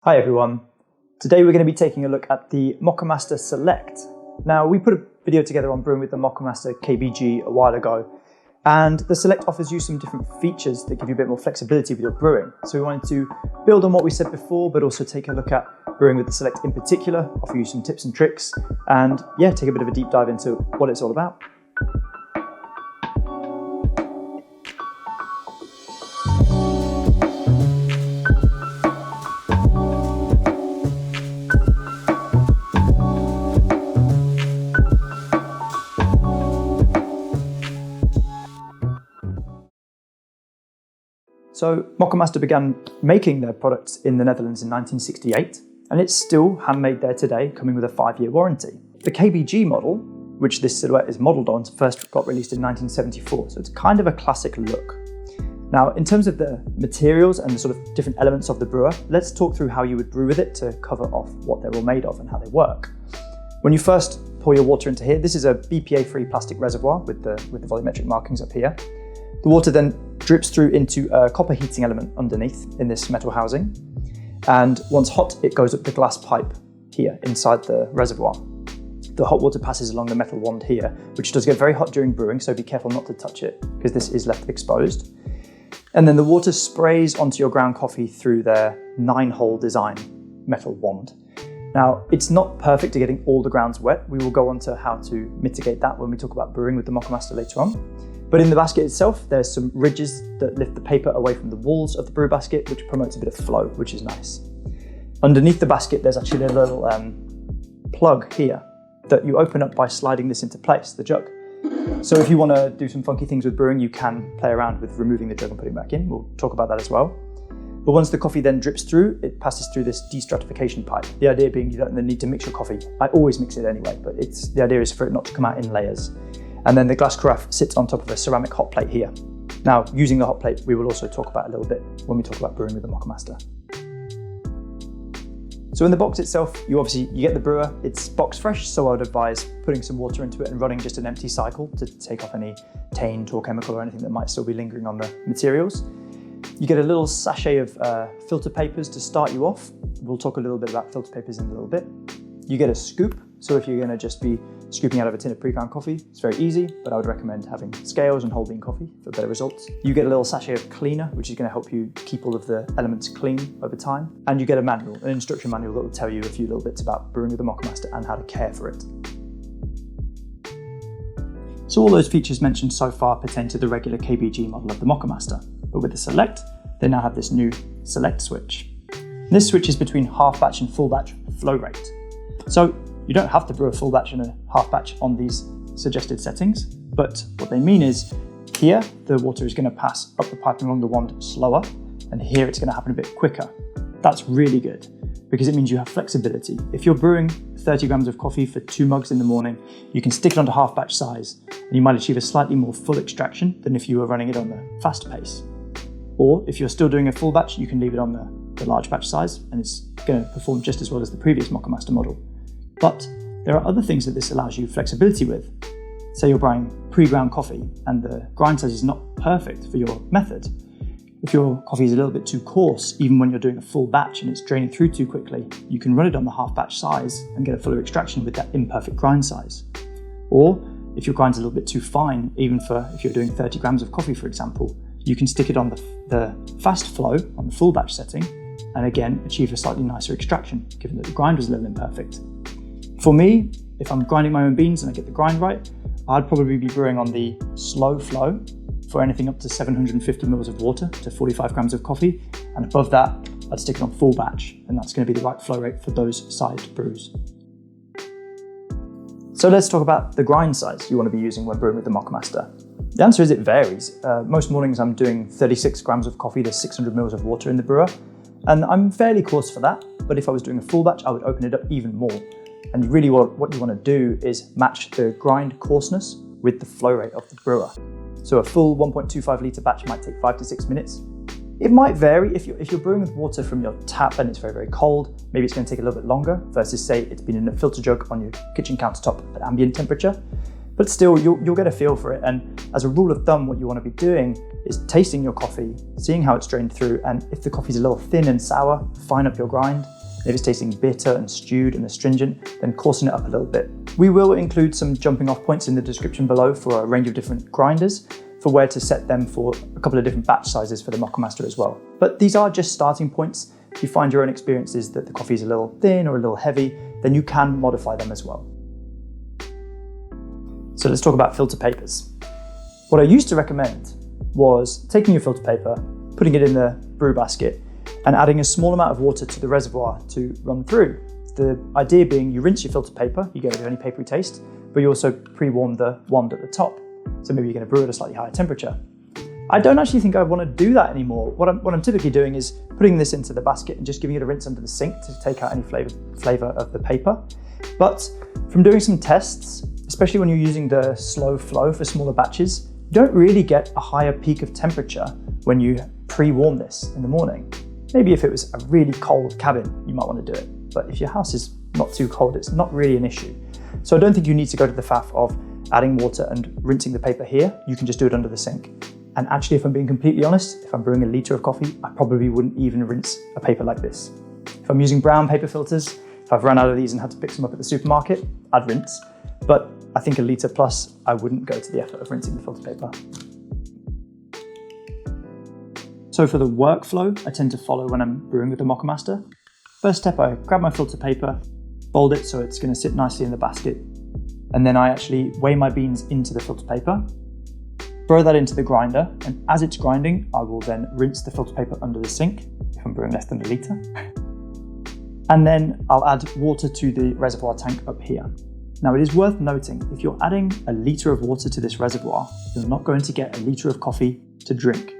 Hi everyone. Today we're going to be taking a look at the Moccamaster Select. Now we put a video together on brewing with the Moccamaster KBG a while ago, and the Select offers you some different features that give you a bit more flexibility with your brewing. So we wanted to build on what we said before, but also take a look at brewing with the Select in particular, offer you some tips and tricks, and yeah, take a bit of a deep dive into what it's all about. So Moccamaster began making their products in the Netherlands in 1968, and it's still handmade there today, coming with a 5-year warranty. The KBG model, which this silhouette is modelled on, first got released in 1974, so it's kind of a classic look. Now, in terms of the materials and the sort of different elements of the brewer, let's talk through how you would brew with it to cover off what they're all made of and how they work. When you first pour your water into here, this is a BPA-free plastic reservoir with the volumetric markings up here. The water then drips through into a copper heating element underneath in this metal housing. And once hot, it goes up the glass pipe here inside the reservoir. The hot water passes along the metal wand here, which does get very hot during brewing, so be careful not to touch it because this is left exposed. And then the water sprays onto your ground coffee through their 9-hole design metal wand. Now, it's not perfect to getting all the grounds wet. We will go on to how to mitigate that when we talk about brewing with the Moccamaster later on. But in the basket itself, there's some ridges that lift the paper away from the walls of the brew basket, which promotes a bit of flow, which is nice. Underneath the basket, there's actually a little plug here that you open up by sliding this into place, the jug. So if you want to do some funky things with brewing, you can play around with removing the jug and putting it back in. We'll talk about that as well. But once the coffee then drips through, it passes through this destratification pipe. The idea being you don't need to mix your coffee. I always mix it anyway, but the idea is for it not to come out in layers. And then the glass carafe sits on top of a ceramic hot plate here. Now, using the hot plate, we will also talk about a little bit when we talk about brewing with the Moccamaster. So in the box itself, you get the brewer. It's box fresh, so I would advise putting some water into it and running just an empty cycle to take off any taint or chemical or anything that might still be lingering on the materials. You get a little sachet of filter papers to start you off. We'll talk a little bit about filter papers in a little bit. You get a scoop, so if you're going to just be scooping out of a tin of pre-ground coffee, it's very easy, but I would recommend having scales and whole bean coffee for better results. You get a little sachet of cleaner, which is going to help you keep all of the elements clean over time. And you get a manual, an instruction manual that will tell you a few little bits about brewing with the Moccamaster and how to care for it. So all those features mentioned so far pertain to the regular KBG model of the Moccamaster, but with the Select, they now have this new Select switch. And this switches between half batch and full batch flow rate. So you don't have to brew a full batch and a half batch on these suggested settings, but what they mean is here the water is going to pass up the pipe along the wand slower, and here it's going to happen a bit quicker. That's really good because it means you have flexibility. If you're brewing 30 grams of coffee for 2 mugs in the morning, you can stick it onto half batch size and you might achieve a slightly more full extraction than if you were running it on the fast pace. Or if you're still doing a full batch, you can leave it on the large batch size and it's going to perform just as well as the previous Moccamaster model. But there are other things that this allows you flexibility with. Say you're brewing pre-ground coffee and the grind size is not perfect for your method. If your coffee is a little bit too coarse, even when you're doing a full batch and it's draining through too quickly, you can run it on the half batch size and get a fuller extraction with that imperfect grind size. Or if your grind's a little bit too fine, even if you're doing 30 grams of coffee, for example, you can stick it on the fast flow on the full batch setting and again achieve a slightly nicer extraction, given that the grind was a little imperfect. For me, if I'm grinding my own beans and I get the grind right, I'd probably be brewing on the slow flow for anything up to 750 mils of water to 45 grams of coffee. And above that, I'd stick it on full batch, and that's going to be the right flow rate for those sized brews. So let's talk about the grind size you want to be using when brewing with the Moccamaster. The answer is it varies. Most mornings I'm doing 36 grams of coffee to 600 mils of water in the brewer, and I'm fairly coarse for that, but if I was doing a full batch, I would open it up even more. And really what you want to do is match the grind coarseness with the flow rate of the brewer. So a full 1.25 litre batch might take 5 to 6 minutes. It might vary if you're brewing with water from your tap and it's very, very cold, maybe it's going to take a little bit longer versus say it's been in a filter jug on your kitchen countertop at ambient temperature. But still, you'll get a feel for it. And as a rule of thumb, what you want to be doing is tasting your coffee, seeing how it's drained through, and if the coffee's a little thin and sour, fine up your grind. If it's tasting bitter and stewed and astringent, then coarsen it up a little bit. We will include some jumping off points in the description below for a range of different grinders, for where to set them for a couple of different batch sizes for the Moccamaster as well. But these are just starting points. If you find your own experiences that the coffee is a little thin or a little heavy, then you can modify them as well. So let's talk about filter papers. What I used to recommend was taking your filter paper, putting it in the brew basket, and adding a small amount of water to the reservoir to run through. The idea being you rinse your filter paper, you get rid of any papery taste, but you also pre-warm the wand at the top. So maybe you're going to brew at a slightly higher temperature. I don't actually think I want to do that anymore. What I'm typically doing is putting this into the basket and just giving it a rinse under the sink to take out any flavor of the paper. But from doing some tests, especially when you're using the slow flow for smaller batches, you don't really get a higher peak of temperature when you pre-warm this in the morning. Maybe if it was a really cold cabin, you might want to do it. But if your house is not too cold, it's not really an issue. So I don't think you need to go to the faff of adding water and rinsing the paper here. You can just do it under the sink. And actually, if I'm being completely honest, if I'm brewing a litre of coffee, I probably wouldn't even rinse a paper like this. If I'm using brown paper filters, if I've run out of these and had to pick some up at the supermarket, I'd rinse. But I think a litre plus, I wouldn't go to the effort of rinsing the filter paper. So for the workflow, I tend to follow when I'm brewing with the Moccamaster. First step, I grab my filter paper, fold it so it's going to sit nicely in the basket, and then I actually weigh my beans into the filter paper, throw that into the grinder, and as it's grinding, I will then rinse the filter paper under the sink, if I'm brewing less than a litre. And then I'll add water to the reservoir tank up here. Now it is worth noting, if you're adding a litre of water to this reservoir, you're not going to get a litre of coffee to drink.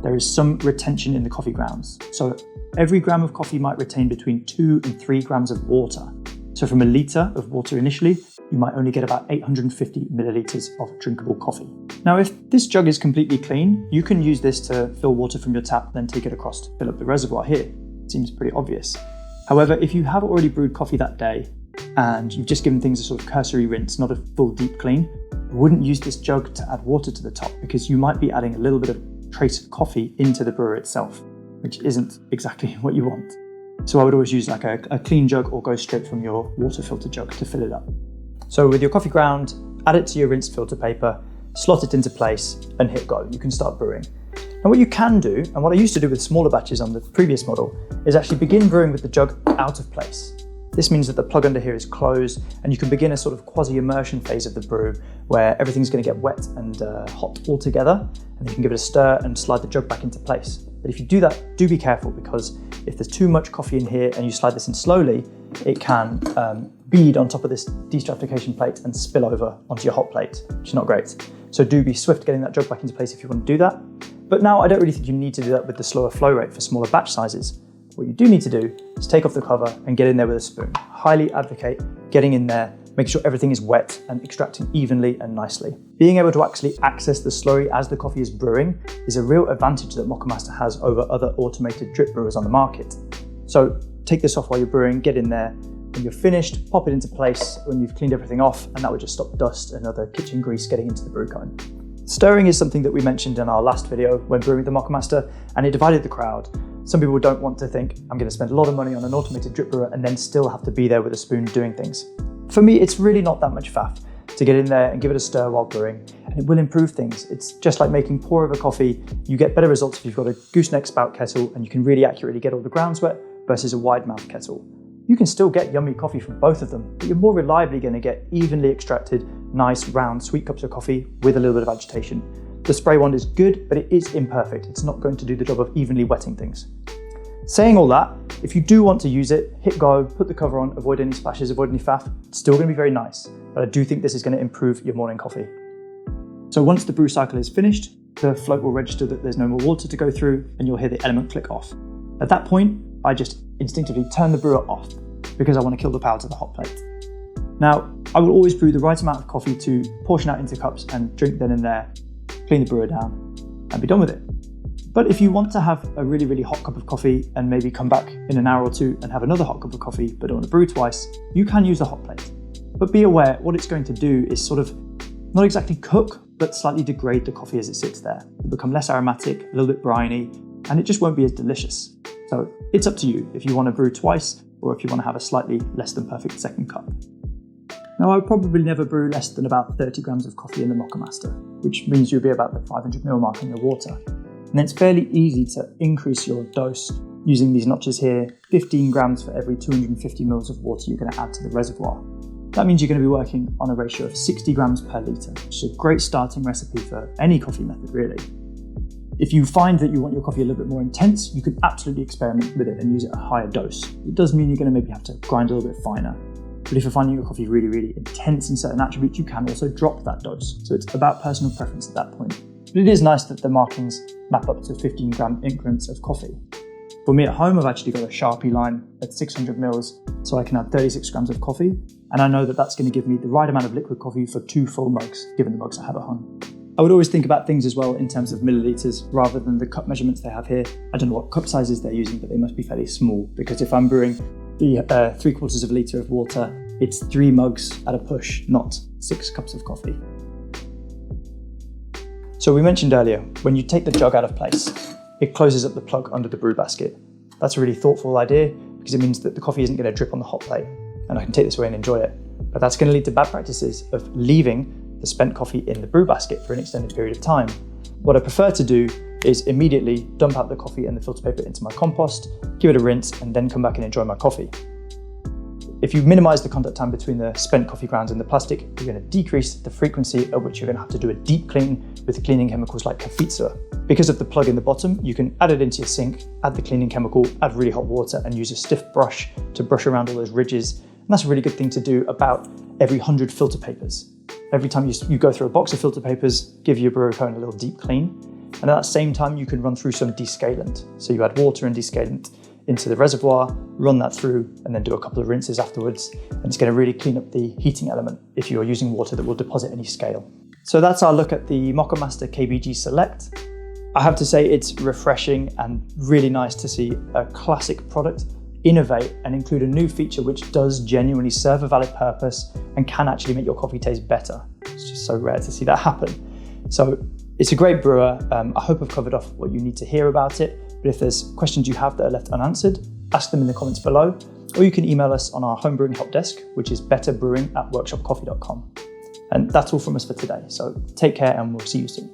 There is some retention in the coffee grounds. So every gram of coffee might retain between 2 and 3 grams of water. So from a litre of water initially, you might only get about 850 millilitres of drinkable coffee. Now, if this jug is completely clean, you can use this to fill water from your tap, then take it across to fill up the reservoir here. It seems pretty obvious. However, if you have already brewed coffee that day, and you've just given things a sort of cursory rinse, not a full deep clean, I wouldn't use this jug to add water to the top, because you might be adding a little bit of trace of coffee into the brewer itself, which isn't exactly what you want. So I would always use like a clean jug or go straight from your water filter jug to fill it up. So with your coffee ground, add it to your rinsed filter paper, slot it into place and hit go. You can start brewing. And what you can do, and what I used to do with smaller batches on the previous model, is actually begin brewing with the jug out of place. This means that the plug under here is closed and you can begin a sort of quasi-immersion phase of the brew where everything's going to get wet and hot all together, and you can give it a stir and slide the jug back into place. But if you do that, do be careful, because if there's too much coffee in here and you slide this in slowly, it can bead on top of this destratification plate and spill over onto your hot plate, which is not great. So do be swift getting that jug back into place if you want to do that. But now I don't really think you need to do that with the slower flow rate for smaller batch sizes. What you do need to do is take off the cover and get in there with a spoon. Highly advocate getting in there, making sure everything is wet and extracting evenly and nicely. Being able to actually access the slurry as the coffee is brewing is a real advantage that Moccamaster has over other automated drip brewers on the market. So take this off while you're brewing, get in there. When you're finished, pop it into place when you've cleaned everything off, and that would just stop dust and other kitchen grease getting into the brew cone. Stirring is something that we mentioned in our last video when brewing with the Moccamaster, and it divided the crowd. Some people don't want to think, I'm going to spend a lot of money on an automated drip brewer and then still have to be there with a spoon doing things. For me, it's really not that much faff to get in there and give it a stir while brewing, and it will improve things. It's just like making pour over coffee. You get better results if you've got a gooseneck spout kettle and you can really accurately get all the grounds wet versus a wide mouth kettle. You can still get yummy coffee from both of them, but you're more reliably going to get evenly extracted, nice, round, sweet cups of coffee with a little bit of agitation. The spray wand is good, but it is imperfect. It's not going to do the job of evenly wetting things. Saying all that, if you do want to use it, hit go, put the cover on, avoid any splashes, avoid any faff. It's still going to be very nice, but I do think this is going to improve your morning coffee. So once the brew cycle is finished, the float will register that there's no more water to go through, and you'll hear the element click off. At that point, I just instinctively turn the brewer off because I want to kill the power to the hot plate. Now, I will always brew the right amount of coffee to portion out into cups and drink then and there, clean the brewer down, and be done with it. But if you want to have a really, really hot cup of coffee and maybe come back in an hour or two and have another hot cup of coffee but don't want to brew twice, you can use a hot plate. But be aware, what it's going to do is sort of not exactly cook, but slightly degrade the coffee as it sits there. It'll become less aromatic, a little bit briny, and it just won't be as delicious. So it's up to you if you want to brew twice or if you want to have a slightly less than perfect second cup. Now, I would probably never brew less than about 30 grams of coffee in the Moccamaster, which means you'll be about the 500ml mark in your water. And it's fairly easy to increase your dose using these notches here, 15 grams for every 250 mils of water you're going to add to the reservoir. That means you're going to be working on a ratio of 60 grams per litre, which is a great starting recipe for any coffee method, really. If you find that you want your coffee a little bit more intense, you can absolutely experiment with it and use it at a higher dose. It does mean you're going to maybe have to grind a little bit finer. But if you're finding your coffee really, really intense in certain attributes, you can also drop that dose. So it's about personal preference at that point. But it is nice that the markings map up to 15 gram increments of coffee. For me at home, I've actually got a Sharpie line at 600 mils, so I can add 36 grams of coffee. And I know that that's going to give me the right amount of liquid coffee for 2 full mugs, given the mugs I have at home. I would always think about things as well in terms of millilitres rather than the cup measurements they have here. I don't know what cup sizes they're using, but they must be fairly small, because if I'm brewing the 3/4 of a litre of water, it's 3 mugs at a push, not 6 cups of coffee. So we mentioned earlier, when you take the jug out of place, it closes up the plug under the brew basket. That's a really thoughtful idea because it means that the coffee isn't going to drip on the hot plate and I can take this away and enjoy it. But that's going to lead to bad practices of leaving the spent coffee in the brew basket for an extended period of time. What I prefer to do is immediately dump out the coffee and the filter paper into my compost, give it a rinse, and then come back and enjoy my coffee. If you minimize the contact time between the spent coffee grounds and the plastic, you're going to decrease the frequency at which you're going to have to do a deep clean with cleaning chemicals like Kaffeetzer. Because of the plug in the bottom, you can add it into your sink, add the cleaning chemical, add really hot water, and use a stiff brush to brush around all those ridges. And that's a really good thing to do about every 100 filter papers. Every time you go through a box of filter papers, give your brewer cone a little deep clean. And at that same time, you can run through some descalant. So you add water and descalant into the reservoir, run that through, and then do a couple of rinses afterwards. And it's going to really clean up the heating element if you're using water that will deposit any scale. So that's our look at the Moccamaster KBG Select. I have to say it's refreshing and really nice to see a classic product innovate and include a new feature which does genuinely serve a valid purpose and can actually make your coffee taste better. It's just so rare to see that happen. So it's a great brewer. I hope I've covered off what you need to hear about it. But if there's questions you have that are left unanswered, ask them in the comments below, or you can email us on our homebrewing help desk, which is betterbrewing@workshopcoffee.com. And that's all from us for today. So take care and we'll see you soon.